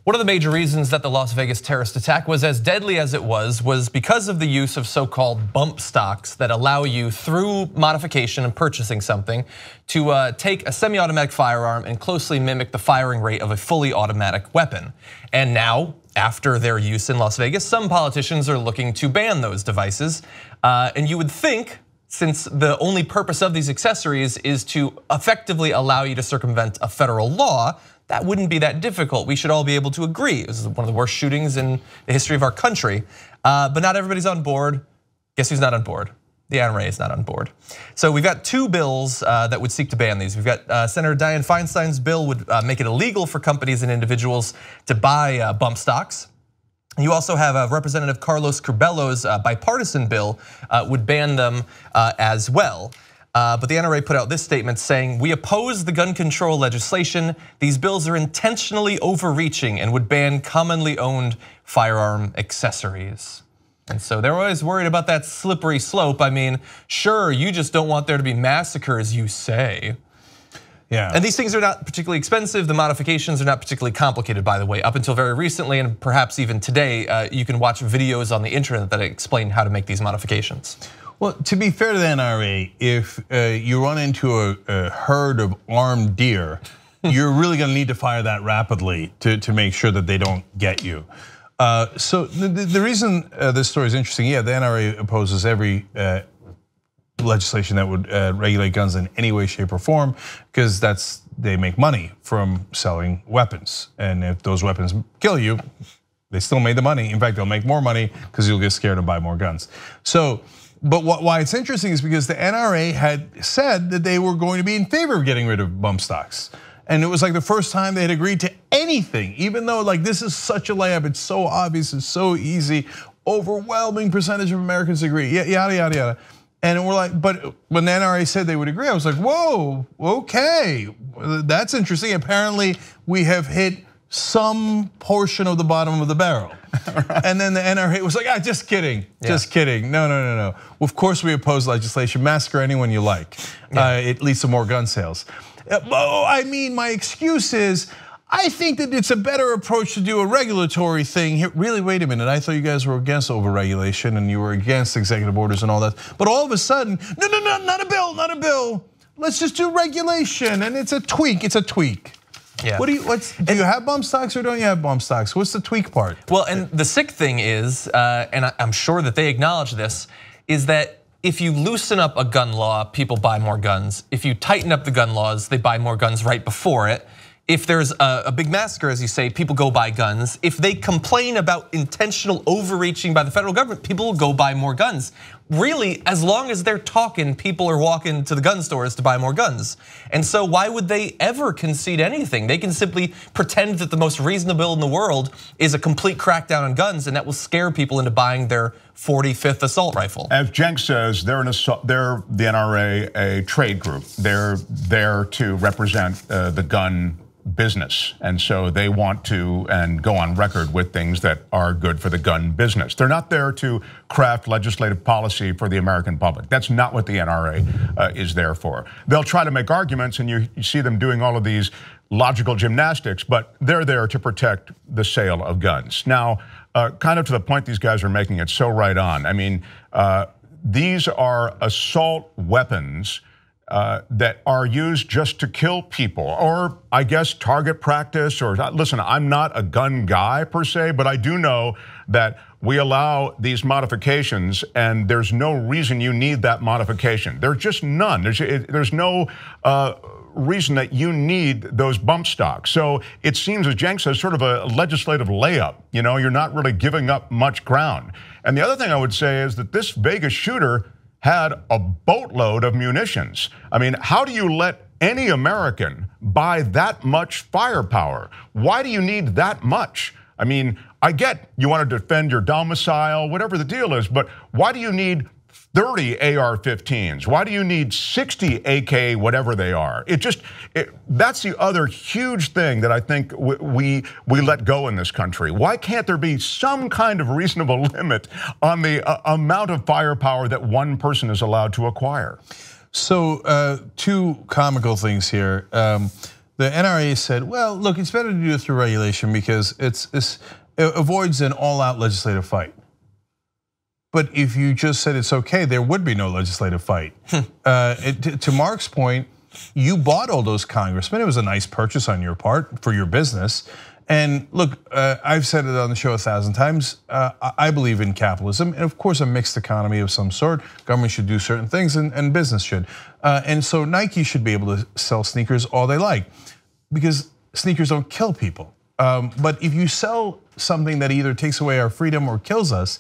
One of the major reasons that the Las Vegas terrorist attack was as deadly as it was because of the use of so-called bump stocks that allow you, through modification and purchasing something, to take a semi-automatic firearm and closely mimic the firing rate of a fully automatic weapon. And now, after their use in Las Vegas, some politicians are looking to ban those devices. And you would think, since the only purpose of these accessories is to effectively allow you to circumvent a federal law, that wouldn't be that difficult. We should all be able to agree. This is one of the worst shootings in the history of our country. But not everybody's on board. Guess who's not on board? The NRA is not on board. So we've got two bills that would seek to ban these. We've got Senator Dianne Feinstein's bill would make it illegal for companies and individuals to buy bump stocks. You also have Representative Carlos Curbelo's bipartisan bill would ban them as well. But the NRA put out this statement saying, "We oppose the gun control legislation. These bills are intentionally overreaching and would ban commonly owned firearm accessories." And so they're always worried about that slippery slope. I mean, sure, you just don't want there to be massacres, you say. Yeah. And these things are not particularly expensive. The modifications are not particularly complicated, by the way. Up until very recently, and perhaps even today, you can watch videos on the internet that explain how to make these modifications. Well, to be fair to the NRA, if you run into a herd of armed deer, you're really going to need to fire that rapidly to make sure that they don't get you. So the reason this story is interesting, yeah, the NRA opposes every legislation that would regulate guns in any way, shape, or form, because they make money from selling weapons, and if those weapons kill you, they still made the money. In fact, they'll make more money because you'll get scared and buy more guns. So. But why it's interesting is because the NRA had said that they were going to be in favor of getting rid of bump stocks. And it was like the first time they had agreed to anything, even though like this is such a layup, it's so obvious, it's so easy, overwhelming percentage of Americans agree, yada, yada, yada. And we're like, but when the NRA said they would agree, I was like, whoa, okay, that's interesting. Apparently we have hit some portion of the bottom of the barrel. And then the NRA was like, just kidding, just kidding. No. Well, of course we oppose legislation, massacre anyone you like. It leads to more gun sales. I mean, my excuse is, I think that it's a better approach to do a regulatory thing here. Really, wait a minute, I thought you guys were against overregulation and you were against executive orders and all that. But all of a sudden, no, not a bill, not a bill. Let's just do regulation, and it's a tweak, Yeah. Do you have bump stocks or don't you have bump stocks? What's the tweak part? Well, and the sick thing is, and I'm sure that they acknowledge this, is that if you loosen up a gun law, people buy more guns. If you tighten up the gun laws, they buy more guns right before it. If there's a big massacre, as you say, people go buy guns. If they complain about intentional overreaching by the federal government, people will go buy more guns. Really, as long as they're talking, people are walking to the gun stores to buy more guns. And so why would they ever concede anything? They can simply pretend that the most reasonable in the world is a complete crackdown on guns, and that will scare people into buying their 45th assault rifle. As Cenk says, they're the NRA, a trade group. They're there to represent the gun business, and so they want to and go on record with things that are good for the gun business. They're not there to craft legislative policy for the American public. That's not what the NRA is there for. They'll try to make arguments, and you see them doing all of these logical gymnastics, but they're there to protect the sale of guns. Now, kind of to the point these guys are making, it's so right on. I mean, these are assault weapons that are used just to kill people, or I guess target practice, or listen, I'm not a gun guy per se, but I do know that we allow these modifications and there's no reason you need that modification. There's just none. There's no reason that you need those bump stocks. So it seems, as Cenk says, sort of a legislative layup. You know, you're not really giving up much ground. And the other thing I would say is that this Vegas shooter had a boatload of munitions. I mean, how do you let any American buy that much firepower? Why do you need that much? I mean, I get you want to defend your domicile, whatever the deal is, but why do you need 30 AR-15s? Why do you need 60 AK, whatever they are? That's the other huge thing that I think we let go in this country. Why can't there be some kind of reasonable limit on the amount of firepower that one person is allowed to acquire? So two comical things here. the NRA said, well, look, it's better to do it through regulation because it avoids an all-out legislative fight. But if you just said it's okay, there would be no legislative fight. To Mark's point, you bought all those congressmen. It was a nice purchase on your part for your business. And look, I've said it on the show 1,000 times. I believe in capitalism, and of course, a mixed economy of some sort. Government should do certain things, and business should. And so Nike should be able to sell sneakers all they like, because sneakers don't kill people. But if you sell something that either takes away our freedom or kills us,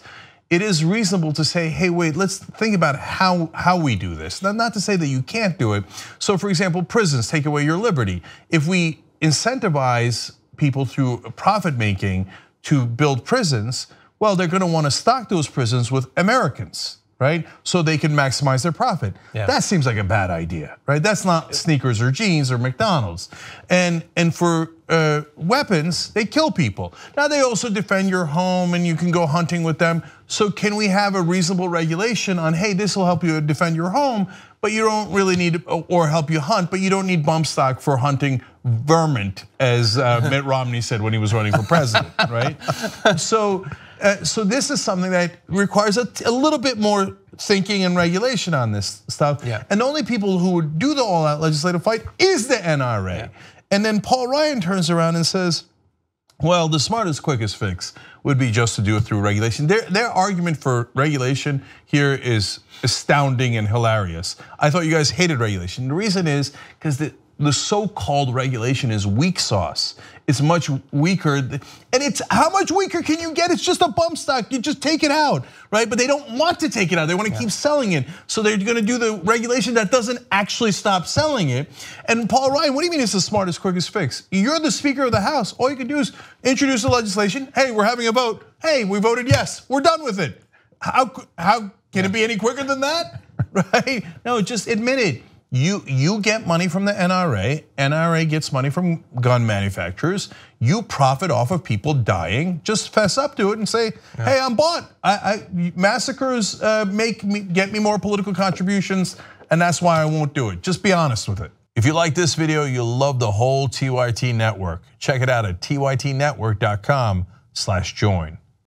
it is reasonable to say, hey, wait, let's think about how we do this. Not to say that you can't do it. So, for example, prisons take away your liberty. If we incentivize people through profit making to build prisons, well, they're gonna wanna stock those prisons with Americans, right? So they can maximize their profit. Yeah. That seems like a bad idea, right? That's not sneakers or jeans or McDonald's. And for weapons, they kill people. Now they also defend your home and you can go hunting with them. So can we have a reasonable regulation on, hey, this will help you defend your home, but you don't really need, or help you hunt, but you don't need bump stock for hunting vermint, as Mitt Romney said when he was running for president, right? So this is something that requires a little bit more thinking and regulation on this stuff. Yeah. And the only people who would do the all-out legislative fight is the NRA. Yeah. And then Paul Ryan turns around and says, well, the smartest, quickest fix would be just to do it through regulation. Their argument for regulation here is astounding and hilarious. I thought you guys hated regulation. The reason is because the so-called regulation is weak sauce. It's much weaker, and it's how much weaker can you get? It's just a bump stock. You just take it out, right? But they don't want to take it out. They want to keep selling it. So they're going to do the regulation that doesn't actually stop selling it. And Paul Ryan, what do you mean it's the smartest, quickest fix? You're the Speaker of the House. All you can do is introduce the legislation. Hey, we're having a vote. Hey, we voted yes. We're done with it. How can it be any quicker than that? Right? No, just admit it. You get money from the NRA. NRA gets money from gun manufacturers. You profit off of people dying. Just fess up to it and say, hey, I'm bought. Massacres get me more political contributions, and that's why I won't do it. Just be honest with it. If you like this video, you'll love the whole TYT network. Check it out at tytnetwork.com/join.